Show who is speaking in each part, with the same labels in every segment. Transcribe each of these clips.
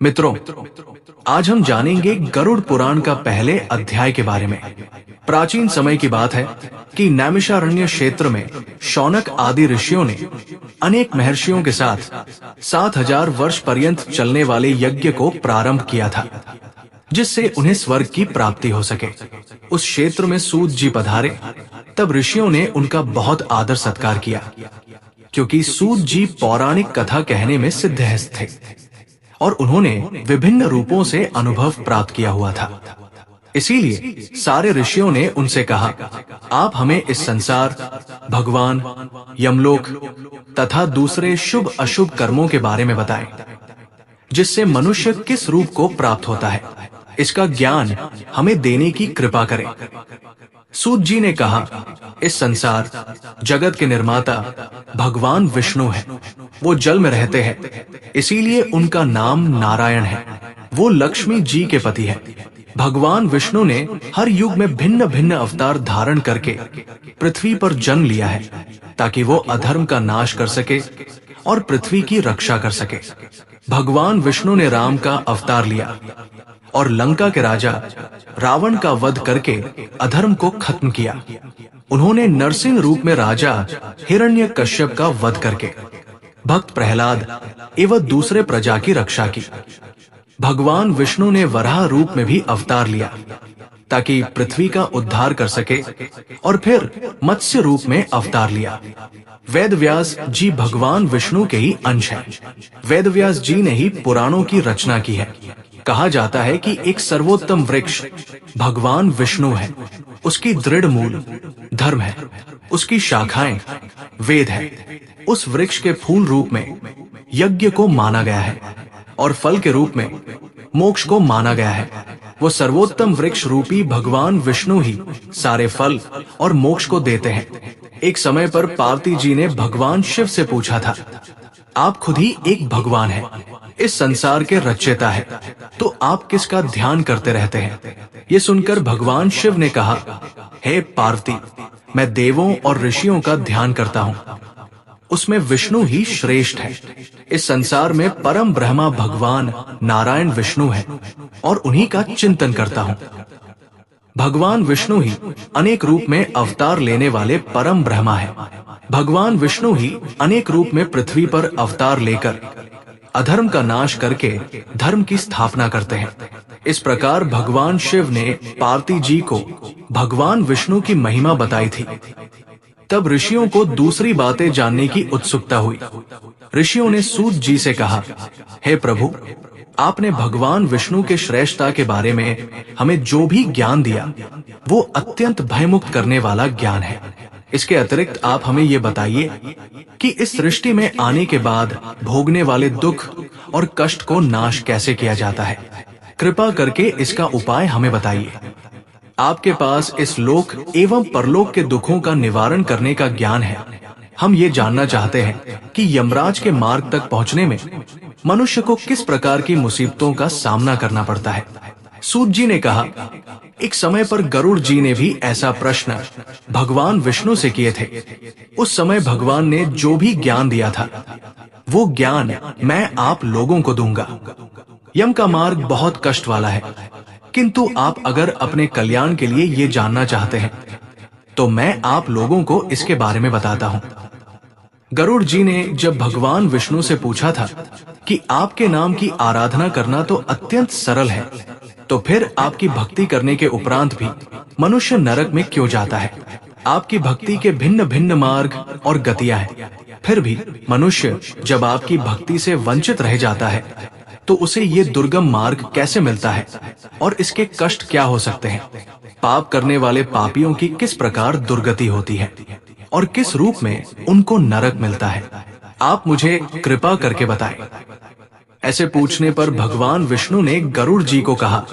Speaker 1: मित्रों, आज हम जानेंगे गरुड़ पुराण का पहले अध्याय के बारे में। प्राचीन समय की बात है कि नैमिषारण्य क्षेत्र में शौनक आदि ऋषियों ने अनेक महर्षियों के साथ 7000 वर्ष पर्यंत चलने वाले यज्ञ को प्रारंभ किया था, जिससे उन्हें स्वर्ग की प्राप्ति हो सके। उस क्षेत्र में सूत जी पधारे, तब ऋषियों ने उनका बहुत आदर सत्कार किया, क्योंकि सूत जी पौराणिक कथा कहने में सिद्धहस्त थे और उन्होंने विभिन्न रूपों से अनुभव प्राप्त किया हुआ था। इसीलिए सारे ऋषियों ने उनसे कहा, आप हमें इस संसार, भगवान, यमलोक तथा दूसरे शुभ अशुभ कर्मों के बारे में बताएं, जिससे मनुष्य किस रूप को प्राप्त होता है, इसका ज्ञान हमें देने की कृपा करें। सूत जी ने कहा, इस संसार जगत के निर्माता भगवान विष्णु हैं। वो जल में रहते हैं, इसीलिए उनका नाम नारायण है। वो लक्ष्मी जी के पति है। भगवान विष्णु ने हर युग में भिन्न भिन्न अवतार धारण करके पृथ्वी पर जन्म लिया है, ताकि वो अधर्म का नाश कर सके और पृथ्वी की रक्षा कर सके। भगवान विष्णु ने राम का अवतार लिया और लंका के राजा रावण का वध करके अधर्म को खत्म किया। उन्होंने नरसिंह रूप में राजा हिरण्यकश्यप का वध करके भक्त प्रहलाद एवं दूसरे प्रजा की रक्षा की। भगवान विष्णु ने वराह रूप में भी अवतार लिया, ताकि पृथ्वी का उद्धार कर सके, और फिर मत्स्य रूप में अवतार लिया। वेदव्यास जी भगवान विष्णु के ही अंश हैं। वेदव्यास जी ने ही पुराणों की रचना की है। कहा जाता है कि एक सर्वोत्तम वृक्ष भगवान विष्णु है। उसकी दृढ़ मूल धर्म है, उसकी शाखाएं वेद है। उस वृक्ष के फूल रूप में यज्ञ को माना गया है और फल के रूप में मोक्ष को माना गया है। वो सर्वोत्तम वृक्ष रूपी भगवान विष्णु ही सारे फल और मोक्ष को देते हैं। एक समय पर पार्वती जी ने भगवान शिव से पूछा था, आप खुद ही एक भगवान हैं, इस संसार के रचयिता है, तो आप किसका ध्यान करते रहते हैं? ये सुनकर भगवान शिव ने कहा, हे पार्वती, मैं देवों और ऋषियों का ध्यान करता हूँ, उसमें विष्णु ही श्रेष्ठ है। इस संसार में परम ब्रह्मा भगवान नारायण विष्णु है और उन्हीं का चिंतन करता हूँ। भगवान विष्णु ही अनेक रूप में अवतार लेने वाले परम ब्रह्मा है। भगवान विष्णु ही अनेक रूप में पृथ्वी पर अवतार लेकर अधर्म का नाश करके धर्म की स्थापना करते हैं। इस प्रकार भगवान शिव ने पार्वती जी को भगवान विष्णु की महिमा बताई थी। तब ऋषियों को दूसरी बातें जानने की उत्सुकता हुई। ऋषियों ने सूत जी से कहा, हे प्रभु, आपने भगवान विष्णु के श्रेष्ठता के बारे में हमें जो भी ज्ञान दिया, वो अत्यंत भयमुक्त करने वाला ज्ञान है। इसके अतिरिक्त आप हमें ये बताइए कि इस सृष्टि में आने के बाद भोगने वाले दुख और कष्ट को नाश कैसे किया जाता है। कृपा करके इसका उपाय हमें बताइए। आपके पास इस लोक एवं परलोक के दुखों का निवारण करने का ज्ञान है। हम ये जानना चाहते हैं कि यमराज के मार्ग तक पहुंचने में मनुष्य को किस प्रकार की मुसीबतों का सामना करना पड़ता है। सूत जी ने कहा, एक समय पर गरुड़ जी ने भी ऐसा प्रश्न भगवान विष्णु से किए थे। उस समय भगवान ने जो भी ज्ञान दिया था, वो ज्ञान मैं आप लोगों को दूंगा। यम का मार्ग बहुत कष्ट वाला है, किंतु आप अगर अपने कल्याण के लिए ये जानना चाहते हैं, तो मैं आप लोगों को इसके बारे में बताता हूँ। गरुड़ जी ने जब भगवान विष्णु से पूछा था कि आपके नाम की आराधना करना तो अत्यंत सरल है, तो फिर आपकी भक्ति करने के उपरांत भी मनुष्य नरक में क्यों जाता है? आपकी भक्ति के भिन्न भिन्न मार्ग और गतियां हैं, फिर भी मनुष्य जब आपकी भक्ति से वंचित रह जाता है, तो उसे ये दुर्गम मार्ग कैसे मिलता है और इसके कष्ट क्या हो सकते हैं? पाप करने वाले पापियों की किस प्रकार दुर्गति होती है और किस रूप में उनको नरक मिलता है? आप मुझे कृपा करके बताएं। ऐसे पूछने पर भगवान विष्णु ने गरुड़ जी को कहा,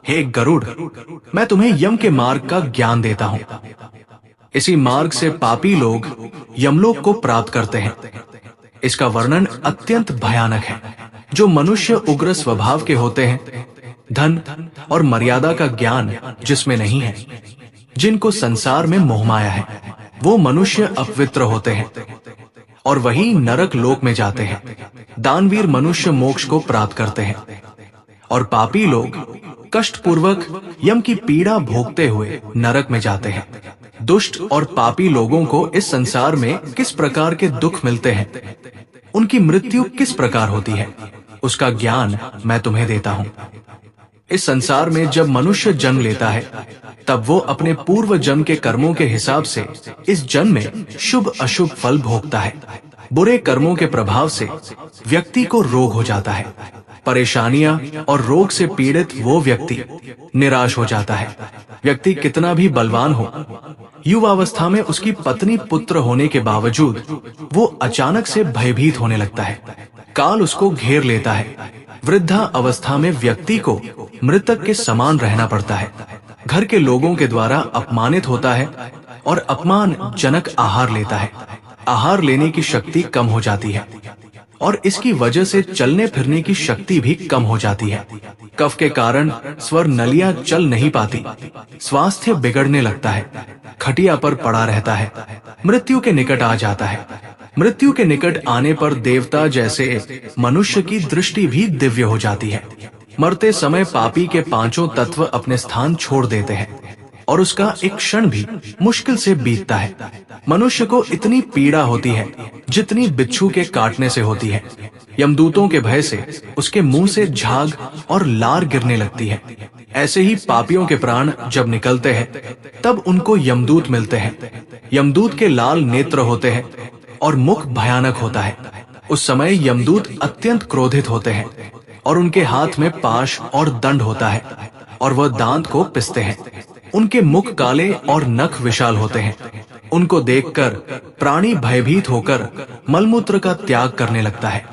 Speaker 1: हे गरुड़, मैं तुम्हें यम के मार्ग का ज्ञान देता हूँ। इसी मार्ग से पापी लोग यमलोक को प्राप्त करते हैं। इसका वर्णन अत्यंत भयानक है। जो मनुष्य उग्र स्वभाव के होते हैं, धन और मर्यादा का ज्ञान जिसमें नहीं है, जिनको संसार में मोह माया है, वो मनुष्य अपवित्र होते हैं। और वही नरक लोक में जाते हैं। दानवीर मनुष्य मोक्ष को प्राप्त करते हैं और पापी लोग कष्ट पूर्वक यम की पीड़ा भोगते हुए नरक में जाते हैं। दुष्ट और पापी लोगों को इस संसार में किस प्रकार के दुख मिलते हैं, उनकी मृत्यु किस प्रकार होती है, उसका ज्ञान मैं तुम्हें देता हूं। इस संसार में जब मनुष्य जन्म लेता है तब वो अपने पूर्व जन्म के कर्मों के हिसाब से इस जन्म में शुभ अशुभ फल भोगता है। बुरे कर्मों के प्रभाव से व्यक्ति को रोग हो जाता है। परेशानियां और रोग से पीड़ित वो व्यक्ति निराश हो जाता है। व्यक्ति कितना भी बलवान हो, युवावस्था में उसकी पत्नी पुत्र होने के बावजूद वो अचानक से भयभीत होने लगता है। काल उसको घेर लेता है। वृद्धा अवस्था में व्यक्ति को मृतक के समान रहना पड़ता है। घर के लोगों के द्वारा अपमानित होता है और अपमान जनक आहार लेता है। आहार लेने की शक्ति कम हो जाती है और इसकी वजह से चलने फिरने की शक्ति भी कम हो जाती है। कफ के कारण स्वर नलियां चल नहीं पाती। स्वास्थ्य बिगड़ने लगता है। खटिया पर पड़ा रहता है। मृत्यु के निकट आ जाता है। मृत्यु के निकट आने पर देवता जैसे मनुष्य की दृष्टि भी दिव्य हो जाती है। मरते समय पापी के पांचों तत्व अपने स्थान छोड़ देते हैं और उसका एक क्षण भी मुश्किल से बीतता है। मनुष्य को इतनी पीड़ा होती है जितनी बिच्छू के काटने से होती है। यमदूतों के भय से उसके मुंह से झाग और लार गिरने लगती है। ऐसे ही पापियों के प्राण जब निकलते हैं तब उनको यमदूत मिलते हैं। यमदूत के लाल नेत्र होते हैं और मुख भयानक होता है। उस समय यमदूत अत्यंत क्रोधित होते हैं और उनके हाथ में पाश और दंड होता है और वह दांत को पिसते हैं। उनके मुख काले और नख विशाल होते हैं। उनको देखकर प्राणी भयभीत होकर मलमूत्र का त्याग करने लगता है।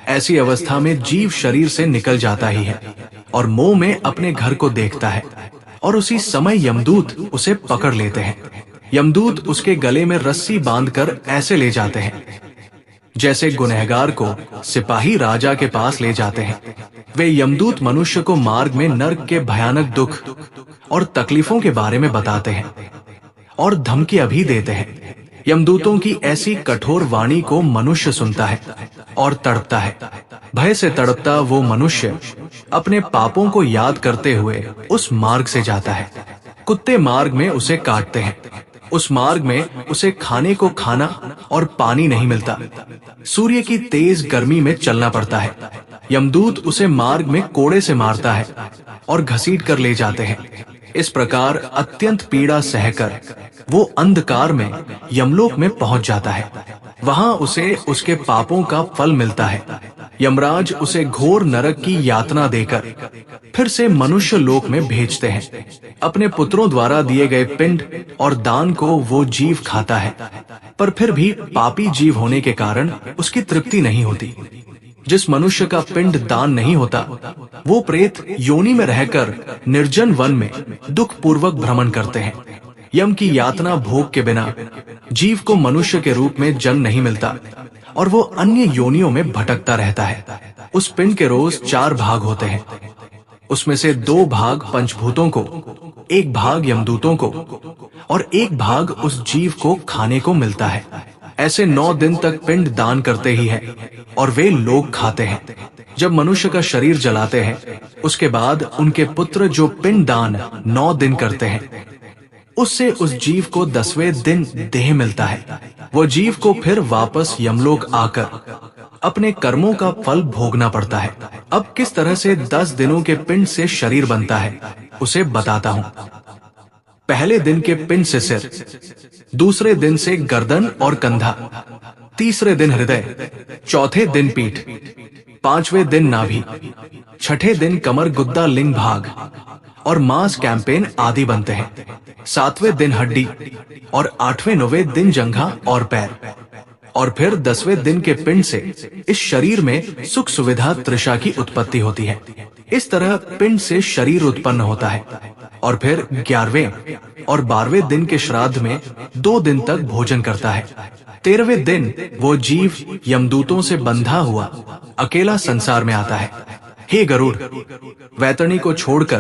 Speaker 1: ऐसी अवस्था में जीव शरीर से निकल जाता ही है और मोह में अपने घर को देखता है और उसी समय यमदूत उसे पकड़ लेते हैं। यमदूत उसके गले में रस्सी बांधकर ऐसे ले जाते हैं जैसे गुनहगार को सिपाही राजा के पास ले जाते हैं। वे यमदूत मनुष्य को मार्ग में नर्क के भयानक दुख और तकलीफों के बारे में बताते हैं और धमकियां भी देते हैं। यमदूतों की ऐसी कठोर वाणी को मनुष्य सुनता है और तड़पता है। भय से तड़पता वो मनुष्य अपने पापों को याद करते हुए उस मार्ग से जाता है। कुत्ते मार्ग में उसे काटते हैं। उस मार्ग में उसे खाने को खाना और पानी नहीं मिलता। सूर्य की तेज गर्मी में चलना पड़ता है। यमदूत उसे मार्ग में कोड़े से मारता है और घसीट कर ले जाते हैं। इस प्रकार अत्यंत पीड़ा सहकर वो अंधकार में यमलोक में पहुंच जाता है। वहां उसे उसके पापों का फल मिलता है। यमराज उसे घोर नरक की यातना देकर फिर से मनुष्य लोक में भेजते हैं। अपने पुत्रों द्वारा दिए गए पिंड और दान को वो जीव खाता है, पर फिर भी पापी जीव होने के कारण उसकी तृप्ति नहीं होती। जिस मनुष्य का पिंड दान नहीं होता वो प्रेत योनि में रहकर निर्जन वन में दुख पूर्वक भ्रमण करते हैं। यम की यातना भोग के बिना जीव को मनुष्य के रूप में जन्म नहीं मिलता और वो अन्य योनियों में भटकता रहता है। उस पिंड के रोज 4 भाग होते हैं। उसमें से 2 भाग पंचभूतों को, 1 भाग यमदूतों को और 1 भाग उस जीव को खाने को मिलता है। ऐसे 9 दिन तक पिंड दान करते ही है और वे लोग खाते हैं। जब मनुष्य का शरीर जलाते हैं उसके बाद उनके पुत्र जो पिंड दान 9 दिन करते हैं उससे उस जीव को 10वें दिन देह मिलता है। वो जीव को फिर वापस यमलोक आकर अपने कर्मों का फल भोगना पड़ता है। अब किस तरह से 10 दिनों के पिंड से शरीर बनता है उसे बताता हूँ। पहले दिन के पिंड से सिर, दूसरे दिन से गर्दन और कंधा, तीसरे दिन हृदय, चौथे दिन पीठ, 5वें दिन नाभि, 6ठे दिन कमर गुद्दा लिंग भाग और मांस कैंपेन आदि बनते हैं। 7वें दिन हड्डी और 8वें 9वें दिन जंघा और पैर और फिर 10वें दिन के पिंड से इस शरीर में सुख सुविधा तृषा की उत्पत्ति होती है। इस तरह पिंड से शरीर उत्पन्न होता है और फिर 11वें और 12वें दिन के श्राद्ध में 2 दिन तक भोजन करता है। 13वें दिन वो जीव यमदूतों से बंधा हुआ अकेला संसार में आता है। हे गरुड़, वैतरणी को छोड़कर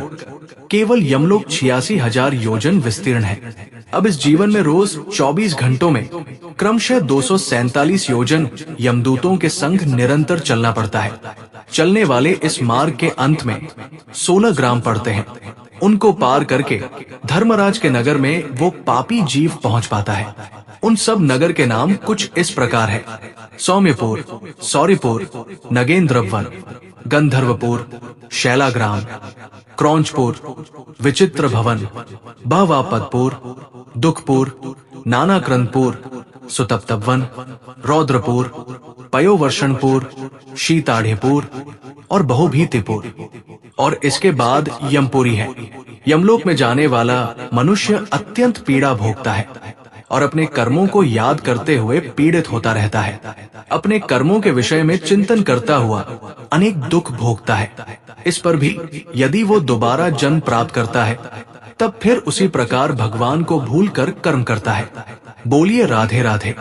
Speaker 1: केवल यमलोक 86,000 योजन विस्तीर्ण है। अब इस जीवन में रोज 24 घंटों में क्रमशः 247 योजन यमदूतों के संग निरंतर चलना पड़ता है। चलने वाले इस मार्ग के अंत में 16 ग्राम पड़ते हैं। उनको पार करके धर्मराज के नगर में वो पापी जीव पहुंच पाता है। उन सब नगर के नाम कुछ इस प्रकार है: सौम्यपुर, सौरिपुर, नगेंद्रवन, गंधर्वपुर, शैलाग्राम, क्रौंचपुर, विचित्र भवन, बहवापदपुर, दुखपुर, नानाक्रंदपुर, सुतप्तवन, रौद्रपुर, पयोवर्षणपुर, शीताढ़ेपुर और बहुभीतिपुर। और इसके बाद यमपुरी है। यमलोक में जाने वाला मनुष्य अत्यंत पीड़ा भोगता है और अपने कर्मों को याद करते हुए पीड़ित होता रहता है। अपने कर्मों के विषय में चिंतन करता हुआ अनेक दुख भोगता है। इस पर भी यदि वो दोबारा जन्म प्राप्त करता है, तब फिर उसी प्रकार भगवान को भूलकर कर्म करता है। बोलिए राधे राधे।